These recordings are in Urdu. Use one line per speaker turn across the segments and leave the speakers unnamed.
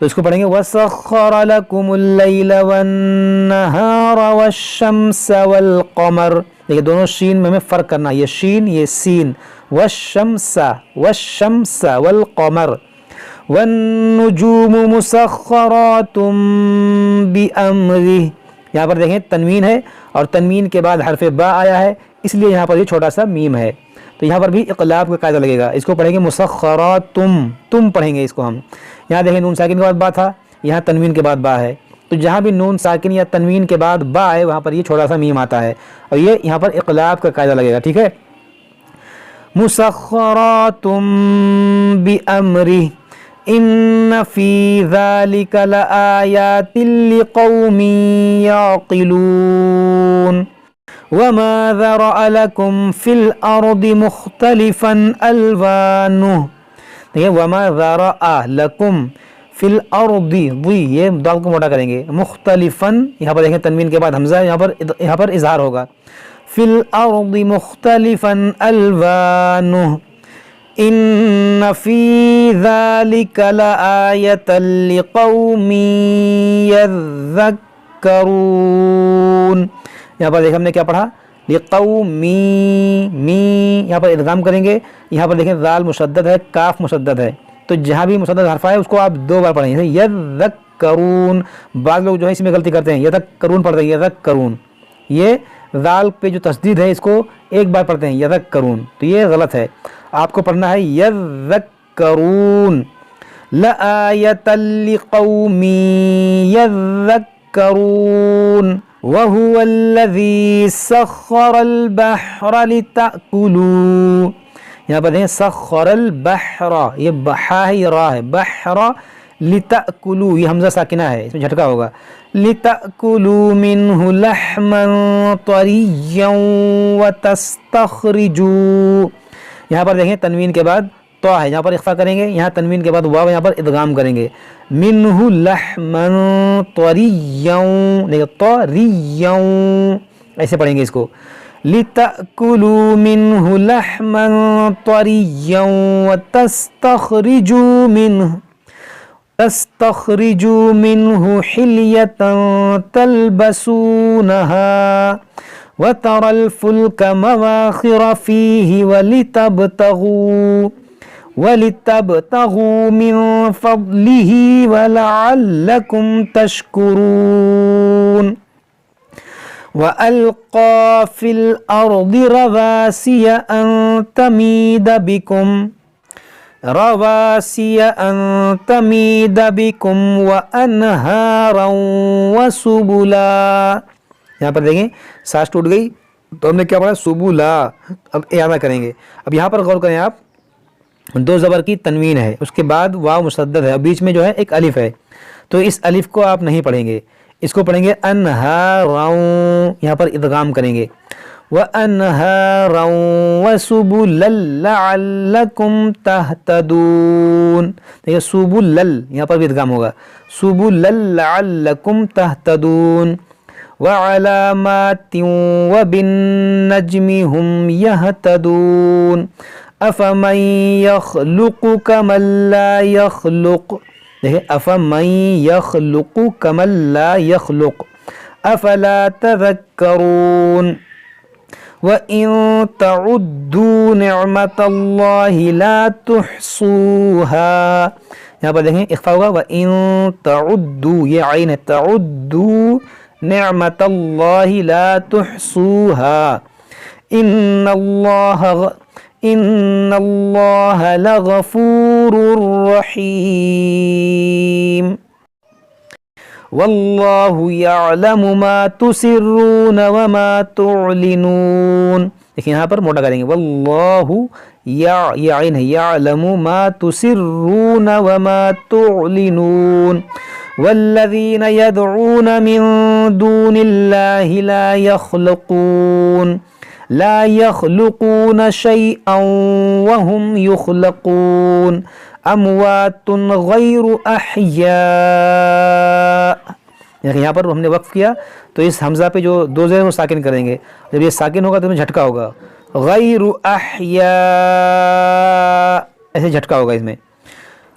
تو اس کو پڑھیں گے وَسَخَّرَ لَكُمُ اللَّيْلَ وَالنَّهَارَ وَالشَّمْسَ وَالْقَمَرَ. دیکھیں دونوں شین میں ہمیں فرق کرنا، یہ شین یہ سین. والشمس والقمر والنجوم مسخرات بأمره. یہاں پر دیکھیں تنوین ہے اور تنوین کے بعد حرف با آیا ہے، اس لیے یہاں پر یہ چھوٹا سا میم ہے. تو یہاں پر بھی اقلاب کا قاعدہ لگے گا. اس کو پڑھیں گے مسخرات، تم پڑھیں گے اس کو ہم. یہاں دیکھیں نون ساکن کے بعد با تھا، یہاں تنوین کے بعد با ہے. تو جہاں بھی نون ساکن یا تنوین کے بعد با ہے وہاں پر یہ چھوٹا سا میم آتا ہے، اور یہ یہاں پر اقلاب کا قاعدہ لگے گا. ٹھیک ہے. مسخرات بأمرہ ان فی ذلک لآیات لقوم یعقلون وما ذرأ لکم فی الارض مختلفا الوانہ. دیکھیں وما ذرأ لکم فی الارض، یہ دال کو موٹا کریں گے. مختلفاً یہاں پر دیکھیں تنوین کے بعد حمزہ، یہاں پر اظہار ہوگا. فی الارض مختلفا الوانہ ان فی ذلک لآیۃ لقوم یذکرون. یہاں پر دیکھیں ہم نے کیا پڑھا، لقومی، یہاں پر ادغام کریں گے. یہاں پر دیکھیں ذال مشدد ہے، کاف مشدد ہے، تو جہاں بھی مشدد حرف ہے اس کو آپ 2 بار پڑھیں گے. یذکرون، بعض لوگ جو ہے اس میں غلطی کرتے ہیں، یذکرون پڑھتے ہیں، یذکرون. یہ ذال پہ جو تشدید ہے اس کو 1 بار پڑھتے ہیں یذکرون، تو یہ غلط ہے. آپ کو پڑھنا ہے یذکرون. لآیۃ لقوم یذکرون وَهُوَ الَّذِي سَخَّرَ الْبَحْرَ لِتَأْكُلُوا. یہاں پر دیکھیں سخر البحر، یہ بحا ہے، یہ را ہے، بحر لتأکلوا، یہ حمزہ ساکنہ ہے، اس میں جھٹکا ہوگا. لتأکلوا منہ لحما طریا وتستخرجوا. یہاں پر دیکھیں تنوین کے بعد تو ہے، یہاں پر اخفا کریں گے، یہاں تنوین کے بعد واو یہاں پر ادغام کریں گے. منہ لحما طریا، دیکھیں طریا ایسے پڑھیں گے اس کو. لِتَأْكُلُوا مِنْهُ لَحْمًا طَرِيًّا وَتَسْتَخْرِجُوا مِنْهُ حِلْيَةً تَلْبَسُونَهَا وَتَرَى الْفُلْكَ مَوَاخِرَ فِيهِ وَلِتَبْتَغُوا مِنْ فَضْلِهِ وَلَعَلَّكُمْ تَشْكُرُونَ. وَأَلْقَى فِي الْأَرْضِ رَوَاسِيَ أَن تَمِيدَ بِكُمْ وَأَنْهَارًا وَسُبُلًا. یہاں پر دیکھیں سانس ٹوٹ گئی تو ہم نے کیا پڑھا، سبولا. اب اعادہ کریں گے. اب یہاں پر غور کریں آپ، 2 زبر کی تنوین ہے، اس کے بعد واو مشدد ہے، اور بیچ میں جو ہے ایک الف ہے، تو اس الف کو آپ نہیں پڑھیں گے، اس کو پڑھیں گے انہارا، یہاں پر ادغام کریں گے. وَأَنْهَارًا وَسُبُلًا لَعَلَّكُمْ تَهْتَدُونَ. دیکھیں سُبُلًا یہاں پر بھی ادغام ہوگا، سُبُلًا لَعَلَّكُمْ تَهْتَدُونَ. وَعَلَامَاتٍ وَبِالنَّجْمِ هُمْ يَهْتَدُونَ. أَفَمَنْ يَخْلُقُ كَمَنْ لَا يَخْلُقُ. دیکھیں أَفَمَنْ يَخْلُقُ كَمَنْ لَا يَخْلُقُ أَفَلَا تَذَكَّرُونَ. وَإِن تَعُدُّوا نِعْمَةَ اللَّهِ لَا تُحْصُوهَا. یہاں پر دیکھیں اخفا ہوگا، وَإِن تَعُدُّوا، یہ عین ہے، تَعُدُّوا نِعْمَةَ اللَّهِ لَا تُحْصُوهَا إِنَّ اللَّهَ لَغَفُورٌ رَحِيمٌ. وَاللَّهُ يَعْلَمُ مَا تُسِرُّونَ وَمَا تُعْلِنُونَ. دیکھیں یہاں پر موٹا کریں گے، وَاللَّهُ یہ عین ہے، يَعْلَمُ مَا تُسِرُّونَ وَمَا تُعْلِنُونَ. وَالَّذِينَ يَدْعُونَ مِن دُونِ اللَّهِ لَا يَخْلُقُونَ شَيْئًا وَهُمْ يُخْلَقُونَ. اموات غیر احیاء. یہاں پر ہم نے وقف کیا تو اس حمزہ پہ جو 2 زیر وہ ساکن کریں گے، جب یہ ساکن ہوگا تو اس میں جھٹکا ہوگا، غیر احیاء ایسے جھٹکا ہوگا اس میں.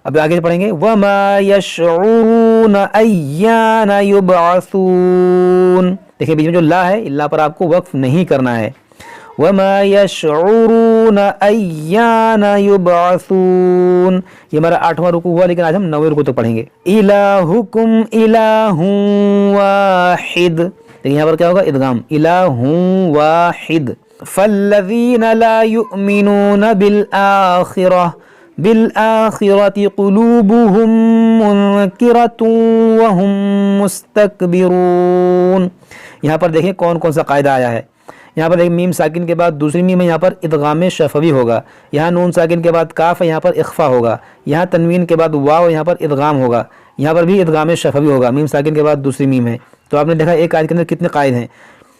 اب آگے پڑھیں گے وَمَا يَشْعُرُونَ أَيَّانَ يُبْعَثُونَ. دیکھیں بیچ میں جو لا ہے، لا پر آپ کو وقف نہیں کرنا ہے. وَمَا يَشْعُرُونَ أَيَّانَ يُبْعَثُونَ. یہ ہمارا 8واں رکوع ہوا، لیکن آج ہم 9ویں رکوع تک پڑھیں گے. إِلَٰهُكُمْ إِلَٰهٌ وَاحِدٌ. لیکن یہاں پر کیا ہوگا؟ ادغام. إِلَٰهٌ وَاحِدٌ. فَالَّذِينَ لَا يُؤْمِنُونَ بِالْآخِرَةِ قُلُوبُهُم مُنكِرَةٌ وَهُم مُسْتَكْبِرُونَ. یہاں پر دیکھیں کون کون سا قاعدہ آیا ہے. یہاں پر ایک میم ساکن کے بعد دوسری میم ہے، یہاں پر ادغام شفوی ہوگا. یہاں نون ساکن کے بعد کاف ہے، یہاں پر اخفا ہوگا. یہاں تنوین کے بعد واو، یہاں پر ادغام ہوگا. یہاں پر بھی ادغام شفوی ہوگا. میم ساکن کے بعد دوسری میم ہے. تو آپ نے دیکھا ایک آیت کے اندر کتنے قاعدے ہیں.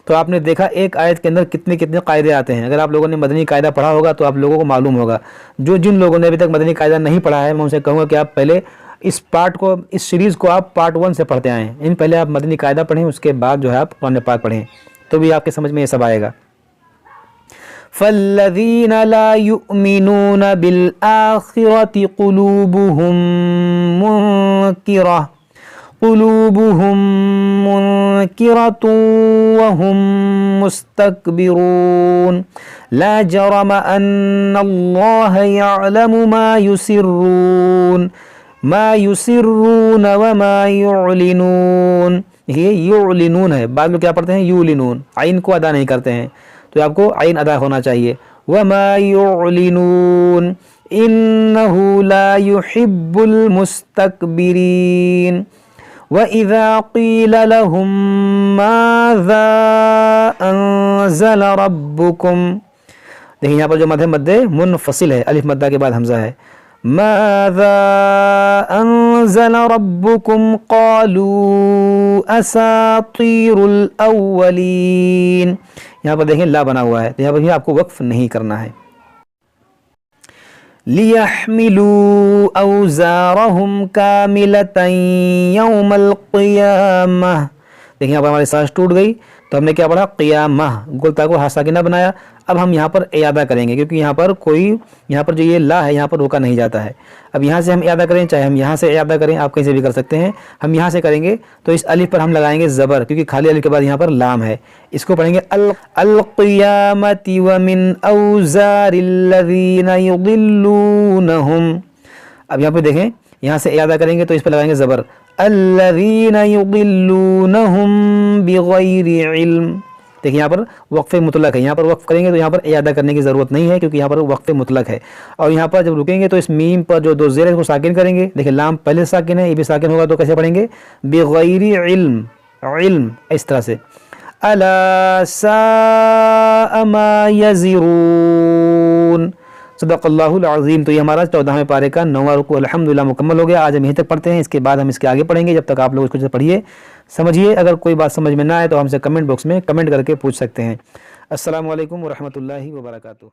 تو آپ نے دیکھا ایک آیت کے اندر کتنے قاعدے آتے ہیں. اگر آپ لوگوں نے مدنی قاعدہ پڑھا ہوگا تو آپ لوگوں کو معلوم ہوگا. جن لوگوں نے ابھی تک مدنی قاعدہ نہیں پڑھا ہے، میں ان سے کہوں گا کہ آپ پہلے اس پارٹ کو، اس سیریز کو آپ پارٹ 1 سے پڑھتے آئیں. پہلے آپ مدنی قاعدہ پڑھیں، اس کے بعد جو ہے آپ قرآن پاک پڑھیں، تو بھی آپ کے سمجھ میں یہ سب آئے گا. فَالَّذِينَ لَا يُؤْمِنُونَ بِالْآخِرَةِ قُلُوبُهُم مُنكِرَةٌ وَهُم مُسْتَكْبِرُونَ. لَا جَرَمَ أَنَّ اللَّهَ يَعْلَمُ مَا يُسِرُّونَ وَمَا يُعْلِنُونَ. یہ یعلنون ہے، بعد میں کیا پڑھتے ہیں؟ یولنون. عین کو ادا نہیں کرتے ہیں، تو آپ کو عین ادا ہونا چاہیے. وَمَا يُعْلِنُونَ إِنَّهُ لَا يُحِبُّ الْمُسْتَكْبِرِينَ. وَإِذَا قِيلَ لَهُم مَّاذَا أَنزَلَ رَبُّكُمْ. دیکھیں یہاں پر جو مد منفصل ہے، الف مدہ کے بعد حمزہ ہے. مَاذَا أَنزَلَ رَبُّكُمْ قَالُوا أَسَاطِيرُ الْأَوَّلِينَ. یہاں پر دیکھیں لا بنا ہوا ہے، تو یہاں پر بھی آپ کو وقف نہیں کرنا ہے. لِيَحْمِلُوا أَوْزَارَهُمْ كَامِلَةً يَوْمَ الْقِيَامَةِ. دیکھیں یہاں پر ہماری سانس ٹوٹ گئی، تو ہم نے کیا پڑھا؟ قیامہ، گلتا کو ہاتھ ساکنہ بنایا. اب ہم یہاں پر اعادہ کریں گے، کیونکہ یہاں پر جو یہ لا ہے یہاں پر روکا نہیں جاتا ہے. اب یہاں سے ہم اعادہ کریں، چاہے ہم یہاں سے اعادہ کریں، آپ کہیں سے بھی کر سکتے ہیں. ہم یہاں سے کریں گے تو اس الف پر ہم لگائیں گے زبر، کیونکہ خالی الف کے بعد یہاں پر لام ہے. اس کو پڑھیں گے القیامۃ ومن اوزار الذین یضلونہم. اب یہاں پہ دیکھیں یہاں سے اعادہ کریں گے تو اس پر لگائیں گے زبر، الذین یضلونہم بغیر علم. دیکھیں یہاں پر وقف مطلق ہے، یہاں پر وقف کریں گے تو یہاں پر اعادہ کرنے کی ضرورت نہیں ہے، کیونکہ یہاں پر وقف مطلق ہے. اور یہاں پر جب رکیں گے تو اس میم پر جو دو زیر ہے اس کو ساکن کریں گے. دیکھیں لام پہلے ساکن ہے، یہ بھی ساکن ہوگا، تو کیسے پڑھیں گے؟ بغیر علم، علم اس طرح سے. الا ساء ما یزرون. صدق اللہ العظیم. تو یہ ہمارا 14ویں پارے کا 9واں رکوع الحمدللہ مکمل ہو گیا. آج ہم یہیں تک پڑھتے ہیں، اس کے بعد ہم اس کے آگے پڑھیں گے. جب تک آپ لوگ اس کو پڑھیے، سمجھیے. اگر کوئی بات سمجھ میں نہ آئے تو ہم سے کمنٹ باکس میں کمنٹ کر کے پوچھ سکتے ہیں. السلام علیکم ورحمۃ اللہ وبرکاتہ.